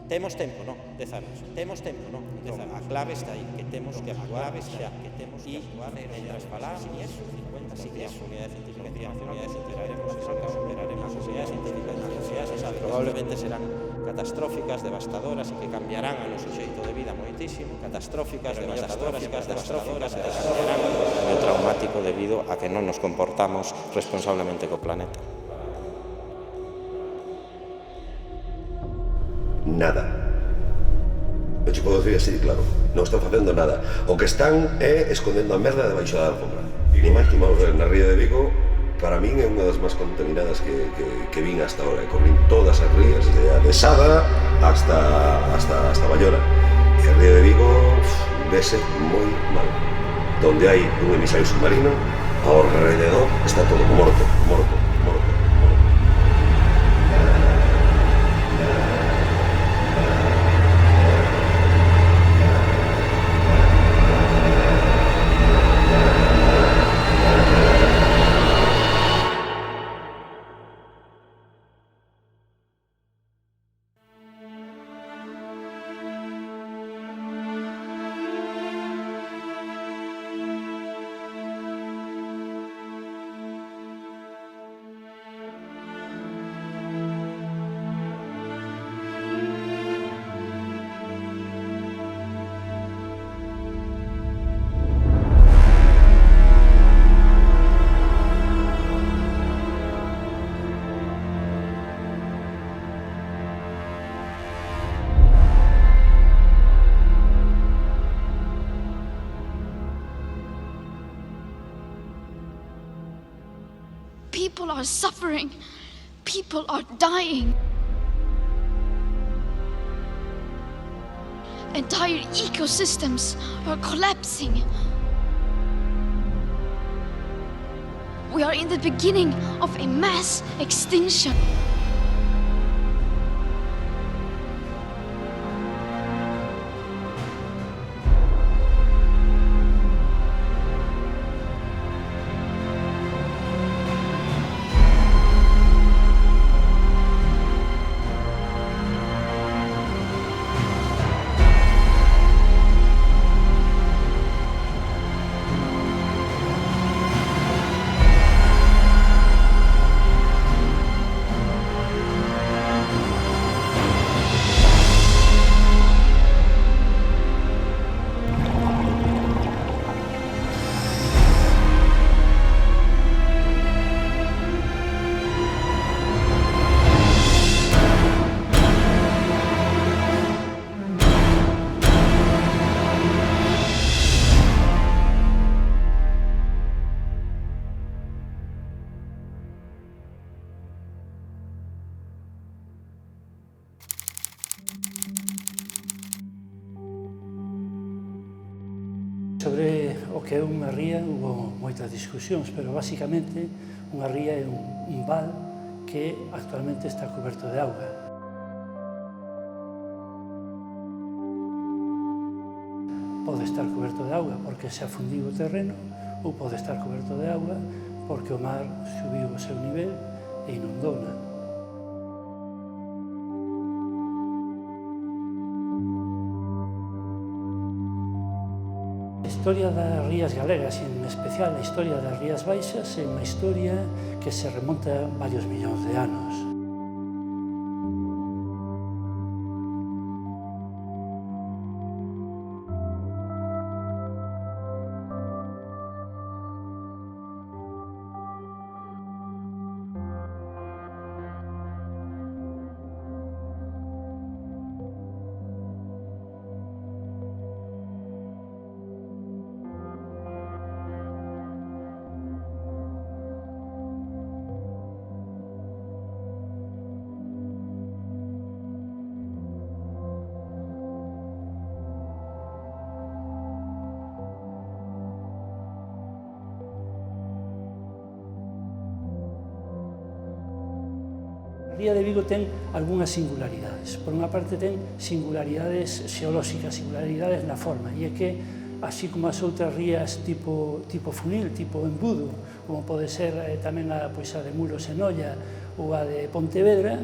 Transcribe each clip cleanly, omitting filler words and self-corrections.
Temos tempo, non? 10 anos. Temos tempo, non? 10 anos. A clave está aí, que temos que actuar xa. E, mentras falamos, eso, 50, así que a comunidade científica superaremos ese caso, superaremos a sociedade científica, as sociedades probablemente serán catastróficas, devastadoras e que cambiarán a noso xeito de vida moitísimo, catastróficas, devastadoras e cambiarán o traumático debido a que non nos comportamos responsablemente co planeta. Nada. Non te podo dicir así, claro. Non están facendo nada. O que están é escondendo a merda debaixo da alfombra. Ni máis que vamos ver na ría de Vigo, para min é unha das máis contaminadas que vin hasta ahora. Corrín todas as rías, desde a de Sada hasta Ballora. E a ría de Vigo vese moi mal. Donde hai un emisario submarino, ao alrededor está todo morto. People are suffering. People are dying. Entire ecosystems are collapsing. We are in the beginning of a mass extinction. Sobre o que é unha ría hubo moitas discusións, pero basicamente unha ría é un val que actualmente está coberto de auga. Pode estar coberto de auga porque se afundiu o terreno ou pode estar coberto de auga porque o mar subiu o seu nivel e inundouna. A historia das rías galegas, e en especial a historia das Rías Baixas, é unha historia que se remonta a varios millóns de anos. A ría de Vigo ten algunhas singularidades. Por unha parte ten singularidades xeolóxicas, singularidades na forma, e é que, así como as outras rías tipo funil, tipo embudo, como pode ser tamén a de Muros en Oia ou a de Pontevedra,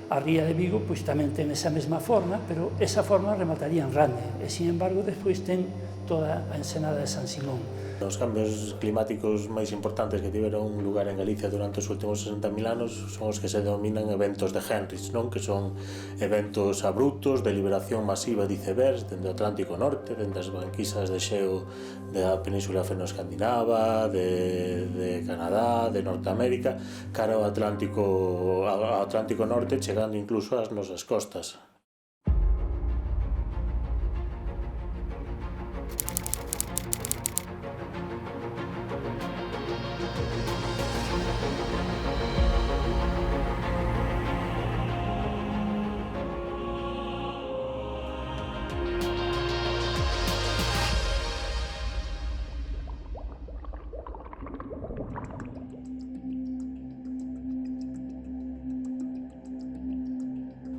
A ría de Vigo pois tamén ten esa mesma forma, pero esa forma remataría en Rande, e, sin embargo, despois ten toda a ensenada de San Simón. Os cambios climáticos máis importantes que tiveron lugar en Galicia durante os últimos 60.000 anos son os que se denominan eventos de Heinrich, non? Que son eventos abruptos de liberación masiva de icebergs dende o Atlántico Norte, dende as banquisas de xeo da península fenoescandinava, de Canadá, de Norteamérica, cara ao Atlántico Norte, chegando incluso ás nosas costas.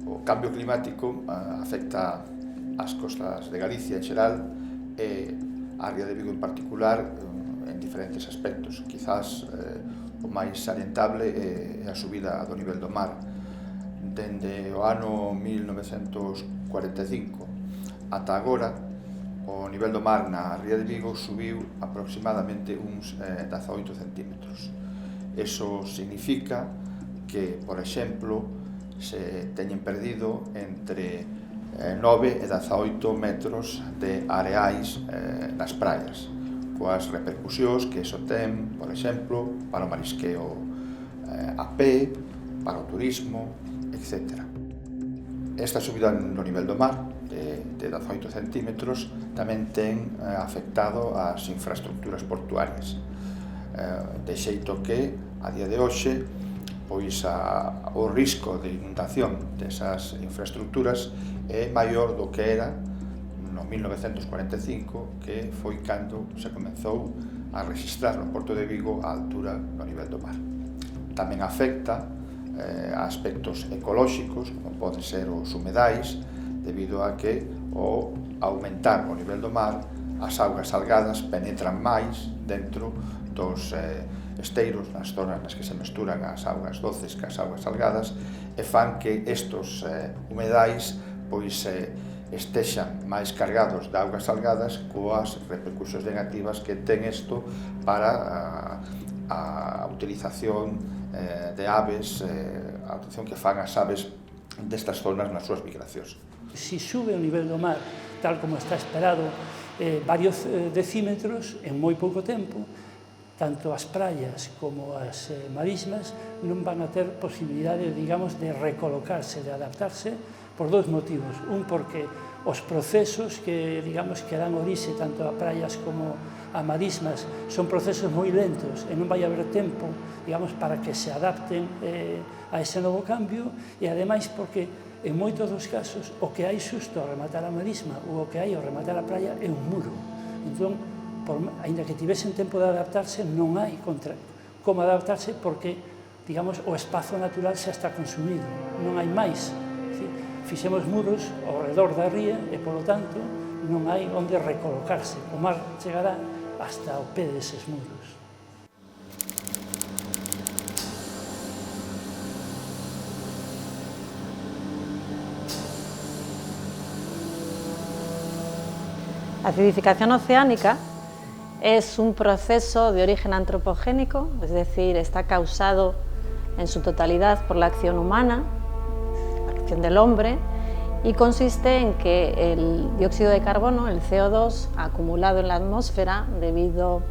O cambio climático afecta as costas de Galicia en xeral e a ría de Vigo en particular en diferentes aspectos. Quizás o máis salientable é a subida do nivel do mar. Dende o ano 1945 ata agora, o nivel do mar na ría de Vigo subiu aproximadamente uns 18 centímetros. Eso significa que, por exemplo, se teñen perdido entre 9 e 18 metros de areais nas praias, coas repercusións que iso ten, por exemplo, para o marisqueo a pé, para o turismo, etc. Esta subida no nivel do mar de 18 centímetros tamén ten afectado as infraestructuras portuarias, de xeito que, a día de hoxe, pois o risco de inundación desas infraestructuras é maior do que era no 1945, que foi cando se comezou a rexistrar no Porto de Vigo a altura do nivel do mar. Tamén afecta a aspectos ecolóxicos, como poden ser os humedais, debido a que ao aumentar o nivel do mar, as augas salgadas penetran máis dentro dos esteiros, nas zonas nas que se mesturan as augas doces que as augas salgadas, e fan que estos humedais pois estexan máis cargados de augas salgadas coas repercusións negativas que ten isto para a utilización de aves, a utilización que fan as aves destas zonas nas súas migracións. Si sube o nivel do mar, tal como está esperado, varios decímetros en moi pouco tempo, tanto as praias como as marismas non van a ter posibilidade, digamos, de recolocarse, de adaptarse, por dous motivos. Un, porque os procesos que, digamos, que dan orixe tanto a praias como a marismas son procesos moi lentos e non vai haber tempo, digamos, para que se adapten a ese novo cambio, e ademais porque en moitos dos casos o que hai xusto ao rematar a marisma ou o que hai ao rematar a praia é un muro. Entón, aínda que tivesen tempo de adaptarse, non hai como adaptarse porque, digamos, o espazo natural xa está consumido, non hai máis. Fixemos muros ao redor da ría e, polo tanto, non hai onde recolocarse. O mar chegará hasta o pé deses muros. La acidificación oceánica es un proceso de origen antropogénico, es decir, está causado en su totalidad por la acción humana, la acción del hombre, y consiste en que el dióxido de carbono, el CO2, acumulado en la atmósfera debido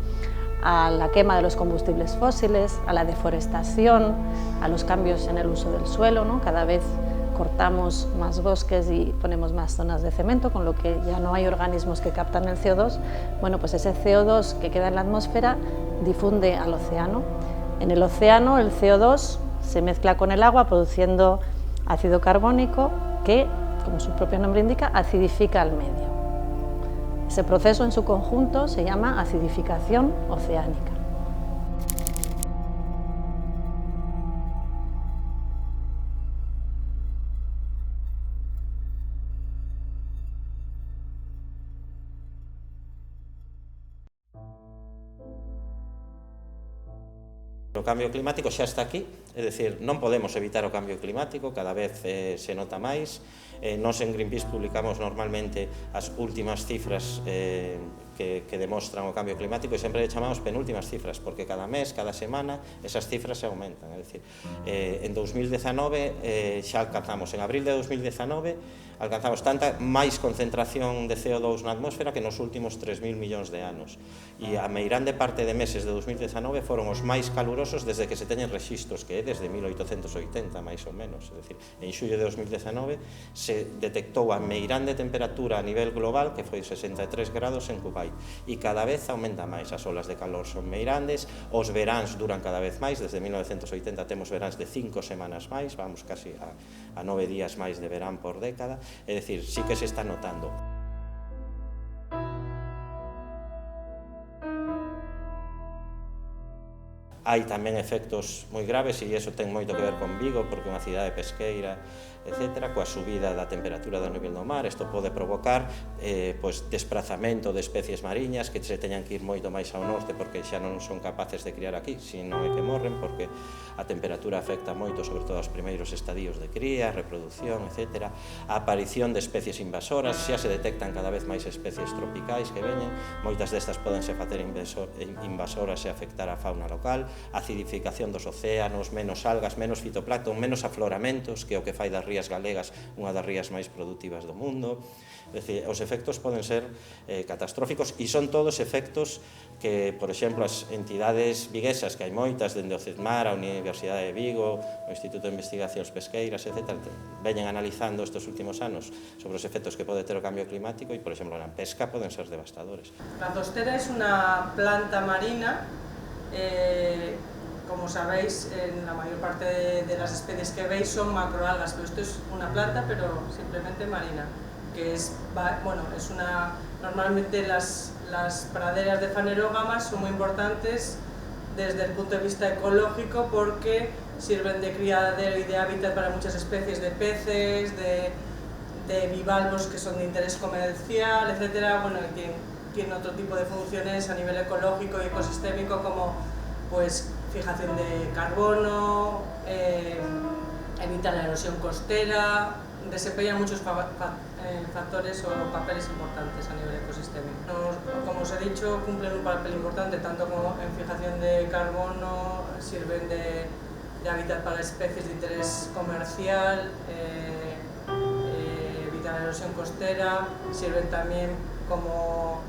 a la quema de los combustibles fósiles, a la deforestación, a los cambios en el uso del suelo, ¿no? Cada vez cortamos más bosques y ponemos más zonas de cemento, con lo que ya no hay organismos que captan el CO2, bueno, pues ese CO2 que queda en la atmósfera difunde al océano. En el océano el CO2 se mezcla con el agua produciendo ácido carbónico que, como su propio nombre indica, acidifica al medio. Ese proceso en su conjunto se llama acidificación oceánica. O cambio climático xa está aquí, É dicir, non podemos evitar o cambio climático, cada vez se nota máis. Nos en Greenpeace publicamos normalmente as últimas cifras que demostran o cambio climático e sempre le chamamos penúltimas cifras, porque cada mes, cada semana, esas cifras se aumentan. É dicir, en 2019 xa alcanzamos, en abril de 2019, alcanzamos tanta máis concentración de CO2 na atmósfera que nos últimos 3.000 millóns de anos. E a meirande parte de meses de 2019 foron os máis calurosos desde que se teñen rexistros, que é desde 1880, máis ou menos. É dicir, en xullo de 2019 se detectou a meirande temperatura a nivel global, que foi 63 grados en Kuwait. E cada vez aumenta máis, as olas de calor son meirandes, os veráns duran cada vez máis, desde 1980 temos veráns de 5 semanas máis, vamos casi a 9 días máis de verán por década. É dicir, sí que se está notando. Hai tamén efectos moi graves e iso ten moito que ver con Vigo, porque é unha cidade pesqueira, etc. Coa subida da temperatura do nivel do mar, isto pode provocar desplazamento de especies mariñas que se teñan que ir moito máis ao norte porque xa non son capaces de criar aquí, sino que morren porque a temperatura afecta moito, sobre todo aos primeiros estadios de cría, reproducción, etc. A aparición de especies invasoras, xa se detectan cada vez máis especies tropicais que veñen, moitas destas podense facer invasoras e afectar a fauna local, a acidificación dos océanos, menos algas, menos fitoplancton, menos afloramentos, que é o que fai das rías galegas unha das rías máis productivas do mundo. É dicir, os efectos poden ser catastróficos e son todos efectos que, por exemplo, as entidades viguesas, que hai moitas, dende o CESMAR, a Universidade de Vigo, o Instituto de Investigacións Pesqueiras, etc., veñen analizando estes últimos anos sobre os efectos que pode ter o cambio climático e, por exemplo, na pesca poden ser devastadores. La tostera es una planta marina. Como sabéis, en la mayor parte de las especies que veis son macroalgas, pero esto es una planta, pero simplemente marina, que es, bueno, es una, normalmente las praderas de fanerógamas son muy importantes desde el punto de vista ecológico porque sirven de criadero y de hábitat para muchas especies de peces, de bivalvos que son de interés comercial, etcétera. Bueno, tiene otro tipo de funciones a nivel ecológico y ecosistémico como pues fijación de carbono, evita la erosión costera, desempeña muchos factores o papeles importantes a nivel ecosistémico. Como os he dicho, cumplen un papel importante tanto como en fijación de carbono, sirven de hábitat para especies de interés comercial, evitan la erosión costera, sirven también como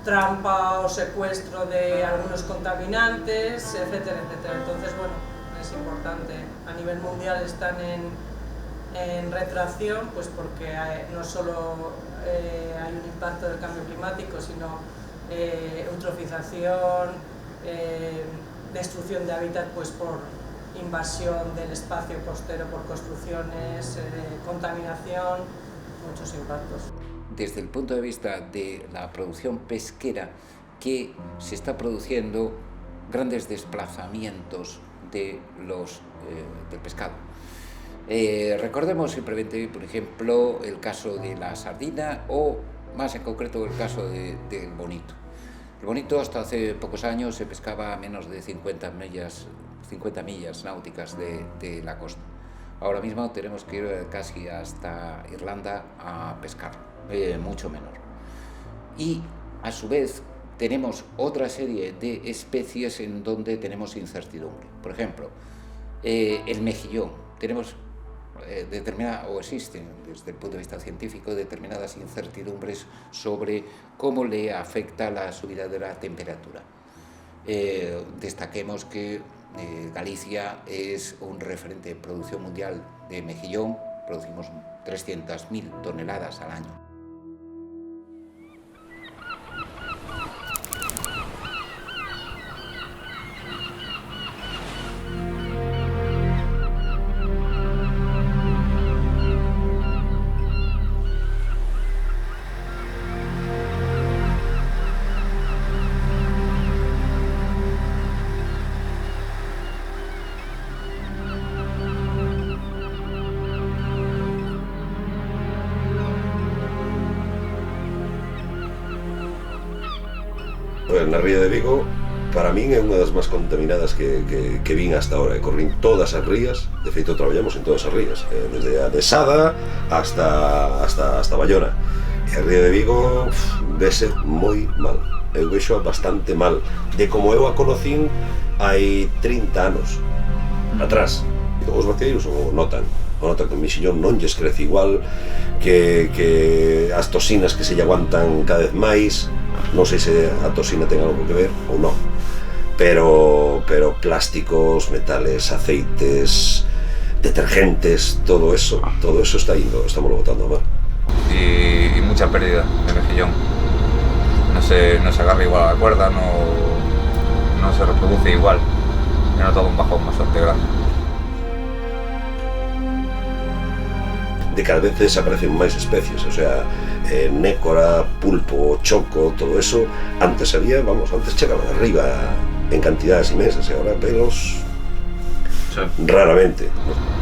trampa o secuestro de algunos contaminantes, etcétera, etcétera. Entonces, bueno, es importante. A nivel mundial están en retracción, pues porque no solo hay un impacto del cambio climático, sino eutrofización, destrucción de hábitat pues por invasión del espacio costero por construcciones, contaminación, muchos impactos. Desde el punto de vista de la producción pesquera, que se está produciendo grandes desplazamientos del pescado. Recordemos simplemente, por ejemplo, el caso de la sardina o, más en concreto, el caso del bonito. El bonito hasta hace pocos años se pescaba a menos de 50 millas náuticas de la costa. Ahora mismo tenemos que ir casi hasta Irlanda a pescar, mucho menor. Y a su vez tenemos otra serie de especies en donde tenemos incertidumbre. Por ejemplo, el mejillón. Tenemos existen desde el punto de vista científico determinadas incertidumbres sobre cómo le afecta la subida de la temperatura. Destaquemos que Galicia es un referente de producción mundial de mejillón, producimos 300.000 toneladas al año. Na ría de Vigo para min é unha das máis contaminadas que vin hasta ahora. Corrín todas as rías, de feito traballamos en todas as rías, desde a de Sada hasta Bayona. E a ría de Vigo vese moi mal, eu vexo bastante mal, de como eu a conocín hai 30 anos atrás. Os vaqueiros o notan que o mexillón non lles crece igual, que as toxinas que se lle aguantan cada vez máis. Non sei se a toxina ten algo que ver ou non, pero plásticos, metales, aceites, detergentes, todo eso estamos botando a mar. Y mucha pérdida de mejillón. No se agarra igual a la cuerda, no se reproduce igual. He notado un bajón bastante grande. De cada vez desaparecen máis especies, o sea, nécora, pulpo, choco, todo eso, antes chegaban arriba en cantidades inmensas, y ahora velos raramente.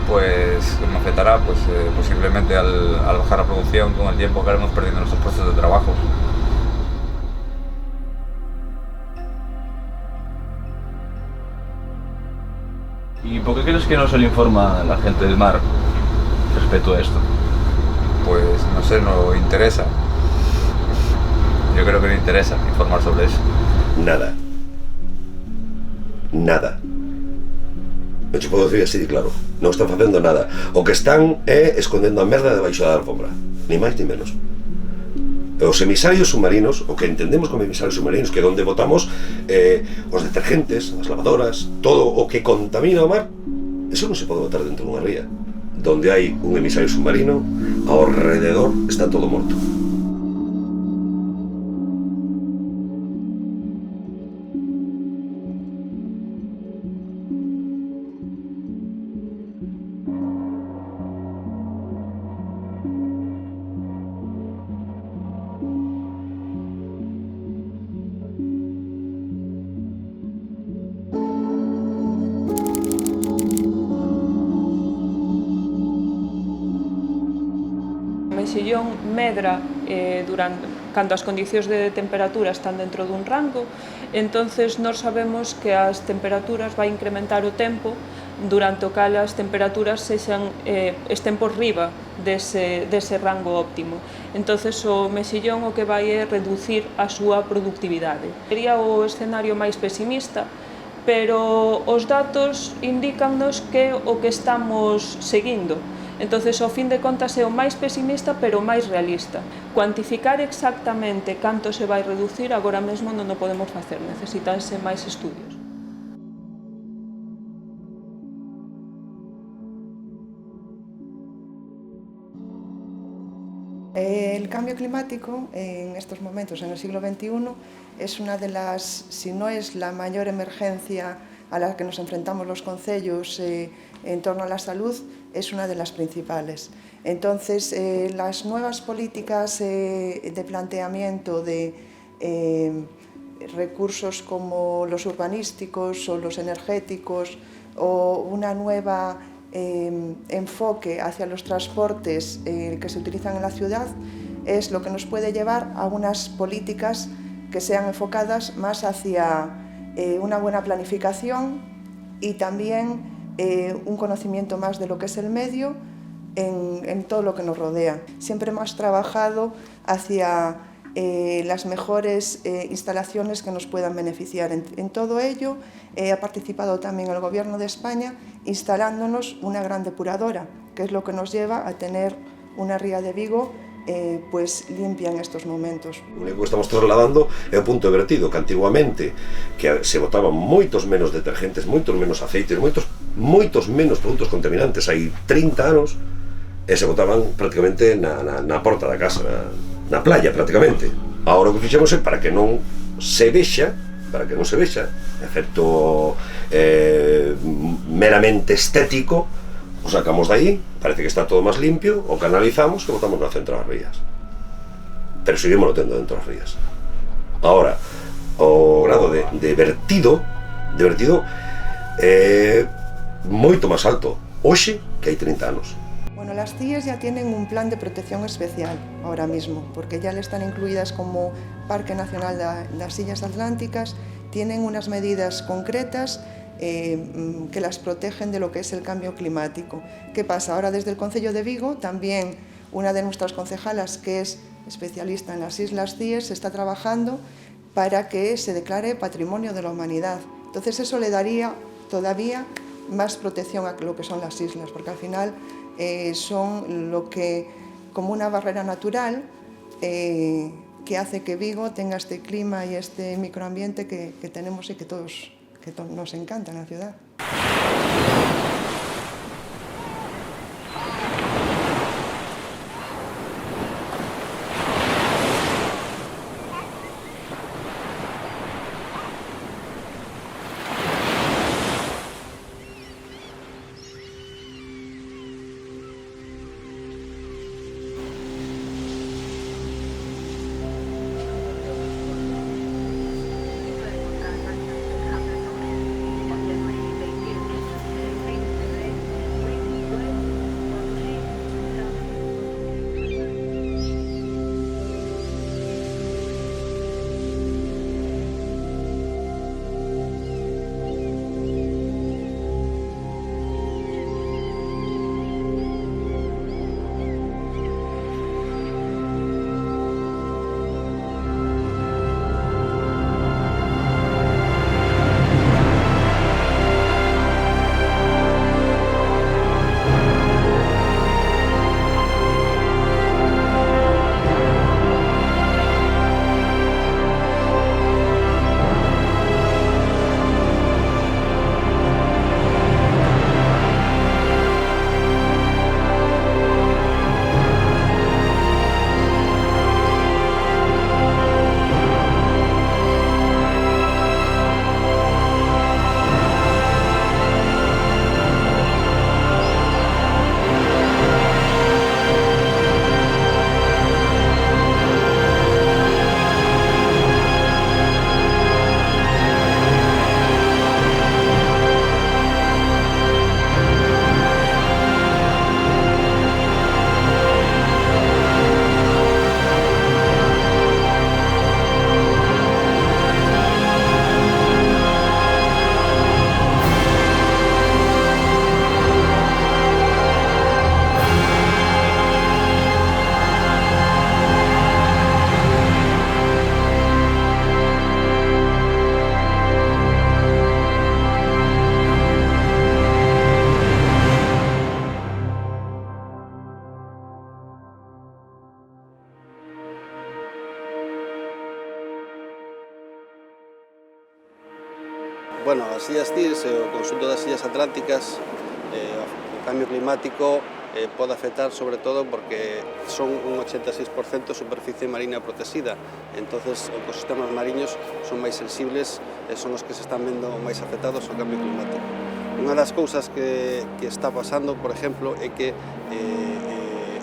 Pues me afectará, pues posiblemente al bajar la producción, con el tiempo que haremos perdiendo nuestros puestos de trabajo. ¿Y por qué crees que no se le informa a la gente del mar respecto a esto? Pues no sé, no interesa. Yo creo que no interesa informar sobre eso. Nada. Non te podo decir así de claro. Non están facendo nada. O que están é escondendo a merda debaixo da alfombra. Ni máis ni menos. Os emisarios submarinos, o que entendemos como emisarios submarinos, que é onde botamos os detergentes, as lavadoras, todo o que contamina o mar, eso non se pode botar dentro dunha ría. Donde hai un emisario submarino, ao rededor está todo morto. O mexillón medra cando as condicións de temperatura están dentro dun rango, entonces nós sabemos que as temperaturas vai incrementar o tempo durante o cal as temperaturas estén por riba dese rango óptimo. Entonces o mexillón o que vai é reducir a súa productividade. Sería o escenario máis pesimista, pero os datos indícannos que o que estamos seguindo. Entonces, ao fin de contas, é o máis pesimista, pero o máis realista. Cuantificar exactamente canto se vai reducir, agora mesmo non o podemos facer, necesitanse máis estudios. El cambio climático en estos momentos, en el siglo XXI, es una de las, si no es la mayor emergencia a la que nos enfrentamos los concellos en torno a la salud, es una de las principales. Entonces, las nuevas políticas de planteamiento de recursos como los urbanísticos o los energéticos o una nueva enfoque hacia los transportes que se utilizan en la ciudad es lo que nos puede llevar a unas políticas que sean enfocadas más hacia una buena planificación y también un conocimiento más de lo que es el medio en todo lo que nos rodea. Siempre hemos trabajado hacia las mejores instalaciones que nos puedan beneficiar. En todo ello ha participado también el Gobierno de España instalándonos una gran depuradora, que es lo que nos lleva a tener una ría de Vigo pues limpia en estos momentos. O único que estamos trasladando é o punto de vertido, que antiguamente que se botaban moitos menos detergentes, moitos menos aceites, moitos menos produtos contaminantes hai 30 anos e se botaban prácticamente na porta da casa, na playa prácticamente. Agora o que fixemos é para que non se vexa, efecto meramente estético, o sacamos de aí, parece que está todo máis limpio, o canalizamos e botamos no centro das rías. Pero seguimos tendo dentro das rías. Ahora, o grado de vertido é moito máis alto hoxe que hai 30 anos. Bueno, las CIES ya tienen un plan de protección especial ahora mismo, porque ya le están incluidas como Parque Nacional de las Illas Atlánticas tienen unas medidas concretas que las protegen de lo que es el cambio climático. ¿Qué pasa? Ahora desde el Concello de Vigo, también una de nuestras concejalas, que es especialista en las Islas Cíes, está trabajando para que se declare Patrimonio de la Humanidad. Entonces eso le daría todavía más protección a lo que son las islas, porque al final son lo que, como una barrera natural, que hace que Vigo tenga este clima y este microambiente que tenemos y que todos nos encanta en la ciudad. Bueno, as illas Cíes e o conxunto das illas atlánticas, o cambio climático pode afectar sobre todo porque son un 86% superficie marina protexida, entonces os ecosistemas mariños son máis sensibles e son os que se están vendo máis afectados ao cambio climático. Unha das cousas que está pasando, por exemplo, é que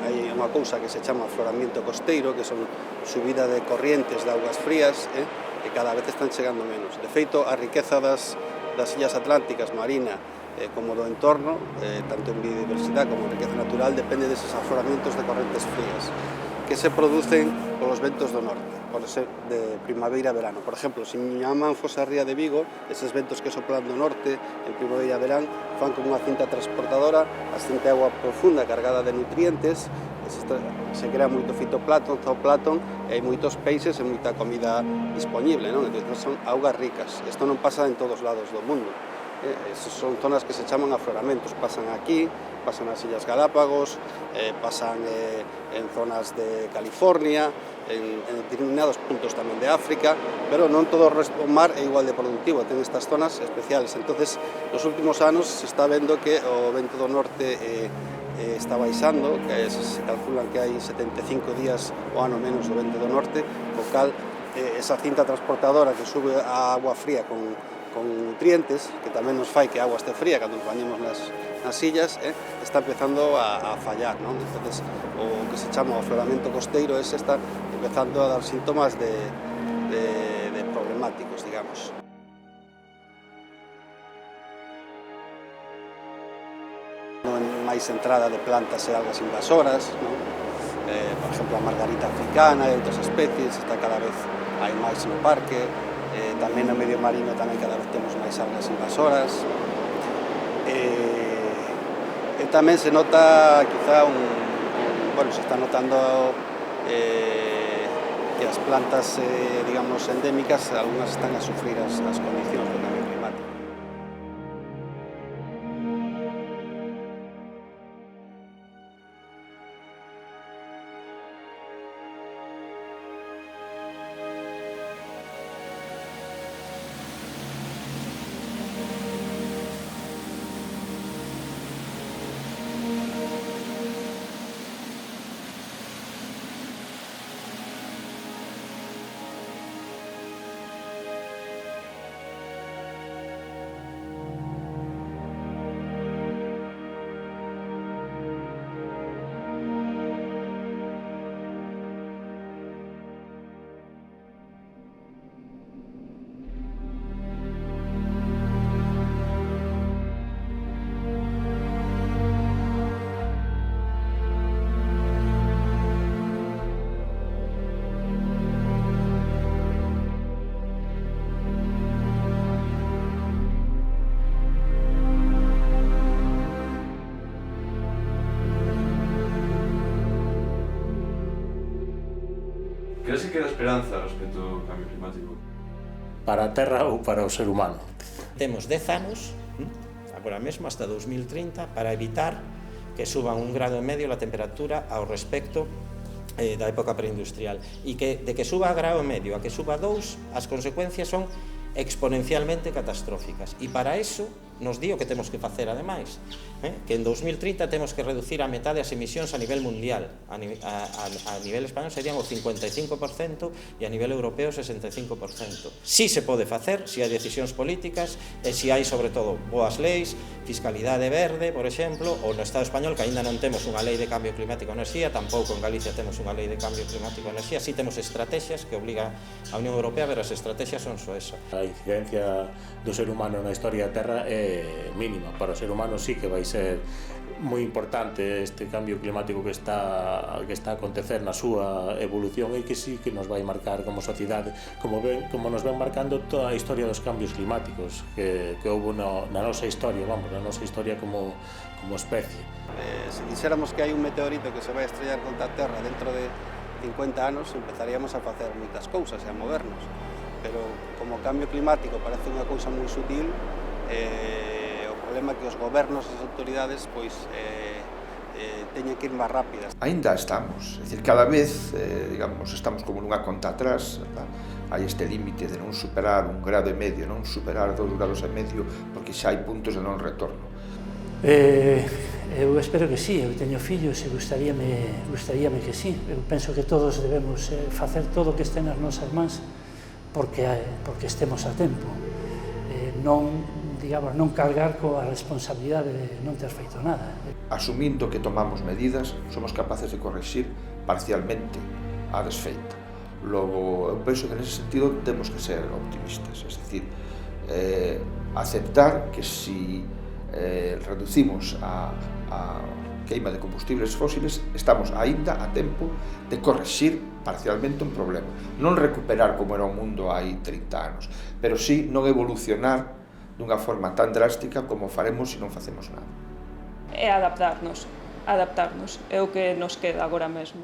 hai unha cousa que se chama afloramiento costeiro, que son subida de corrientes de augas frías, que cada vez están chegando menos. De feito, a riqueza das illas atlánticas, marina, como do entorno, tanto en biodiversidade como en riqueza natural, depende deses afloramientos de correntes frías que se producen polos ventos do norte, por ser de primavera e verano. Por exemplo, se Miñamán fose a ría de Vigo, eses ventos que soplan do norte en primavera e verán fan como unha cinta transportadora, ascende agua profunda cargada de nutrientes, se crea moito fitoplancton, zooplancton, e hai moitos peixes e moita comida disponible, non? Entón son augas ricas. Isto non pasa en todos os lados do mundo. Son zonas que se chaman afloramentos, pasan aquí, pasan nas Illas Galápagos, pasan en zonas de California, en determinados puntos tamén de África, pero non todo o mar é igual de productivo, ten estas zonas especiales. Entonces, nos últimos anos se está vendo que o vento do norte está baixando, que se calculan que hai 75 días o ano menos do vento do norte, co cal esa cinta transportadora que sube a agua fría con nutrientes, que tamén nos fai que a agua este fría cando nos bañemos nas illas, está empezando a fallar, non? Entonces, o que se chama o afloramento costeiro está empezando a dar síntomas de problemáticos, digamos. Non máis entrada de plantas e algas invasoras, non? Por exemplo, a margarita africana e outras especies, está cada vez hai máis no parque, tamén no medio marino tamén cada vez temos máis algas invasoras. E tamén se nota quizá bueno, se está notando que as plantas, digamos, endémicas, algunhas están a sufrir as condicións do cambio climático. Crees que queda esperanza respecto ao cambio climático? Para a Terra ou para o ser humano? Temos 10 anos, agora mesmo, hasta 2030, para evitar que suba 1,5 grados a temperatura ao respecto da época preindustrial. E que de que suba a grado e medio a que suba 2, as consecuencias son exponencialmente catastróficas. E para iso nos di o que temos que facer ademais, que en 2030 temos que reducir a metade as emisións a nivel mundial. A nivel español serían o 55% e a nivel europeo o 65%. Si se pode facer, si hai decisións políticas e si hai, sobre todo, boas leis, fiscalidade verde, por exemplo, ou no Estado español, que aínda non temos unha lei de cambio climático e enerxía, tampouco en Galicia temos unha lei de cambio climático e enerxía, si temos estrategias que obliga a Unión Europea, pero as estrategias son só esa. A incidencia do ser humano na historia da Terra é mínima. Para o ser humano sí que vai ser moi importante este cambio climático que está a acontecer na súa evolución e que sí que nos vai marcar como sociedade, como nos ven marcando toda a historia dos cambios climáticos que houve na nosa historia, na nosa historia como especie. Se dixéramos que hai un meteorito que se vai estrellar contra a Terra dentro de 50 anos, empezaríamos a facer moitas cousas e a movernos. Pero como o cambio climático parece unha cousa moi sutil, o problema é que os gobernos e as autoridades pois teñen que ir máis rápidas. Ainda estamos, é dicir, cada vez, digamos, estamos como nunha conta atrás, hai este límite de non superar 1,5 grados, non superar 2,5 grados, porque xa hai puntos de non retorno. Eu espero que sí, eu teño fillos e gustaríame que sí. Eu penso que todos debemos facer todo o que este nas nosas mans porque estemos a tempo. Non cargar coa responsabilidade de non ter feito nada. Asumindo que tomamos medidas, somos capaces de corrixir parcialmente a desfeita. Logo, eu penso que nese sentido temos que ser optimistas, es dicir, aceptar que si reducimos a queima de combustibles fósiles, estamos aínda a tempo de corrixir parcialmente un problema. Non recuperar como era o mundo hai 30 anos, pero sí non evolucionar dunha forma tan drástica como faremos se non facemos nada. É adaptarnos, é o que nos queda agora mesmo.